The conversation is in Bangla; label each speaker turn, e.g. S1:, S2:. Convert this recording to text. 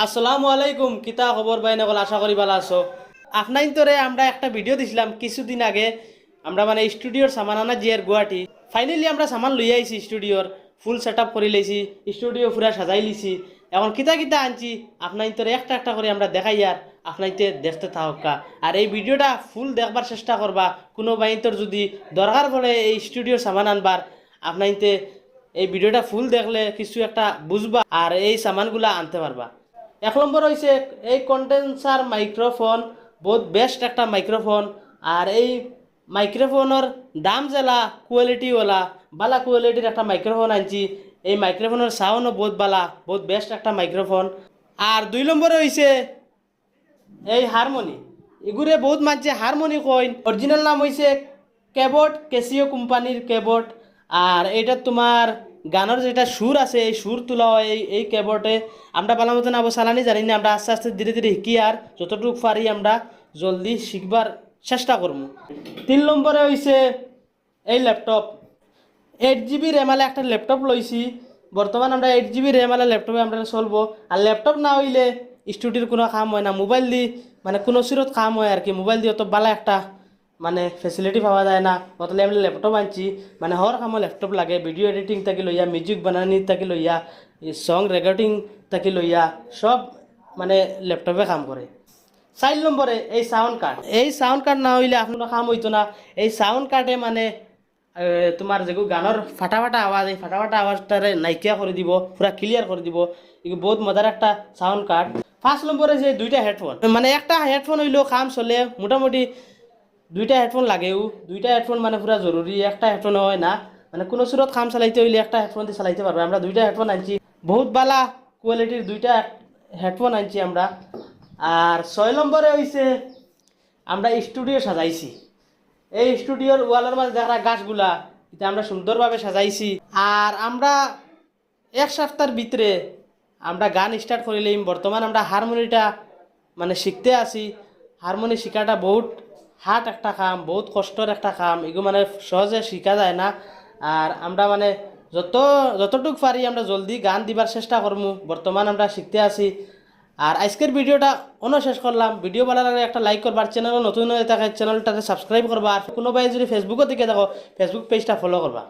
S1: আসসালামু আলাইকুম, কিতা খবর ভাই নকল, আশা করি ভালো আছো। আপনার তোরে আমরা একটা ভিডিও দিছিলাম কিছুদিন আগে। আমরা মানে স্টুডিওর সামান আনা জিয়ার গুয়াহাটি ফাইনালি আমরা সামান লই আইছি। স্টুডিওর ফুল সেট আপ করে লইছি, স্টুডিও পুরা সাজাই লিছি। এখন কিতা কিতা আনছি আপনার তোরে একটা একটা করে আমরা দেখাই, আর আপনাইতে দেখতে থাকা। আর এই ভিডিওটা ফুল দেখবার চেষ্টা করবা। কোনো বাইন্তর যদি দরকার পড়ে এই স্টুডিওর সামান আনবার, আপনাইতে এই ভিডিওটা ফুল দেখলে কিছু একটা বুঝবা আর এই সামানগুলা আনতে পারবা। এক নম্বর হয়েছে এই কন্ডেন্সার মাইক্রোফোন, বহুত বেস্ট একটা মাইক্রোফোন। আর এই মাইক্রোফোনের দাম জেলা কোয়ালিটিওয়ালা, বালা কোয়ালিটির একটা মাইক্রোফোন আনছি। এই মাইক্রোফোনের সাউন্ডও বহুত বালা, বহুত বেস্ট একটা মাইক্রোফোন। আর দুই নম্বরে হয়েছে এই হারমোনি। এগুলো বহুত মানছে হারমোনি কইন, অরিজিনাল নাম হয়েছে কেবোর্ড, কেসিও কোম্পানির কেবোর্ড। আর এটা তোমার গানের যেটা সুর আছে, এই সুর তোলা হয় এই কেবোর্ডে। আমরা ভালো মতন আবো চালানি জানি না, আমরা আস্তে আস্তে ধীরে ধীরে শিখি, আর যতটুকু পারি আমরা জলদি শিখবার চেষ্টা করবো। 3 নম্বরে হয়েছে এই ল্যাপটপ। 8 GB র্যামালে একটা ল্যাপটপ লইছি। বর্তমান আমরা 8 GB র্যামালে ল্যাপটপে আমরা চলবো। আর ল্যাপটপ না হইলে স্টুডিওর কোনো কাম হয় না। মোবাইল দি মানে কোনো সিরত কাম হয় আর কি। মোবাইল দিয়ে অত বালা একটা মানে ফেসিলিটি পাওয়া যায় না। বদলে আমি ল্যাপটপ আনছি, মানে হর কামো ল্যাপটপ লাগে। ভিডিও এডিটিং থাকি লইয়া, মিউজিক বানানি থাকি লইয়া, সং রেকর্ডিং থাকি লইয়া, সব মানে ল্যাপটপে কাম করে। 4 নম্বরে এই সাউন্ড কার্ড। এই সাউন্ড কার্ড না হইলে আপনার কাম হইতো না। এই সাউন্ড কার্ডে মানে তোমার যেগুলো গানের ফাটা ফাটা আওয়াজ, এই ফাটা ফাটা আওয়াজটারে নাইকিয়া করে দিব, পুরা ক্লিয়ার করে দিব। এগুলো বহুত মজার একটা সাউন্ড কার্ড। 5 নম্বরে যে 2টা হেডফোন, মানে একটা হেডফোন হইলেও কাম চলে। মোটামুটি 2টা হেডফোন লাগেও। 2টা হেডফোন মানে পুরা জরুরি, একটা হেডফোন হয় না। মানে কোনো সুরত কাম চালাইতে হইলে একটা হেডফোন দিয়ে চালাইতে পারবে। আমরা 2টা হেডফোন আনছি, বহুত বালা কোয়ালিটির 2টা হেডফোন আনছি আমরা। আর 6 নম্বরে হইছে আমরা স্টুডিও সাজাইছি। এই স্টুডিওর ওয়ালের মাঝে দেখা গাছগুলা এটা আমরা সুন্দরভাবে সাজাইছি। আর আমরা 1 সপ্তাহের ভিতরে আমরা গান স্টার্ট করিলাম। বর্তমান আমরা হারমোনিটা মানে শিখতে আসি। হারমোনি শেখাটা বহুত হার্ড একটা কাম, বহুত কষ্টর একটা কাম। এগুলো মানে সহজে শেখা যায় না। আর আমরা মানে যতটুকু পারি আমরা জলদি গান দিবার চেষ্টা করবো। বর্তমান আমরা শিখতে আসি। আর আজকের ভিডিওটা শেষ করলাম। ভিডিও ভালো লাগলে একটা লাইক করবার, চ্যানেল নতুন হয়ে থাকে চ্যানেলটাতে সাবস্ক্রাইব করবা। আর কোনো ভাই যদি ফেসবুকও দিকে দেখো, ফেসবুক পেজটা ফলো করবা।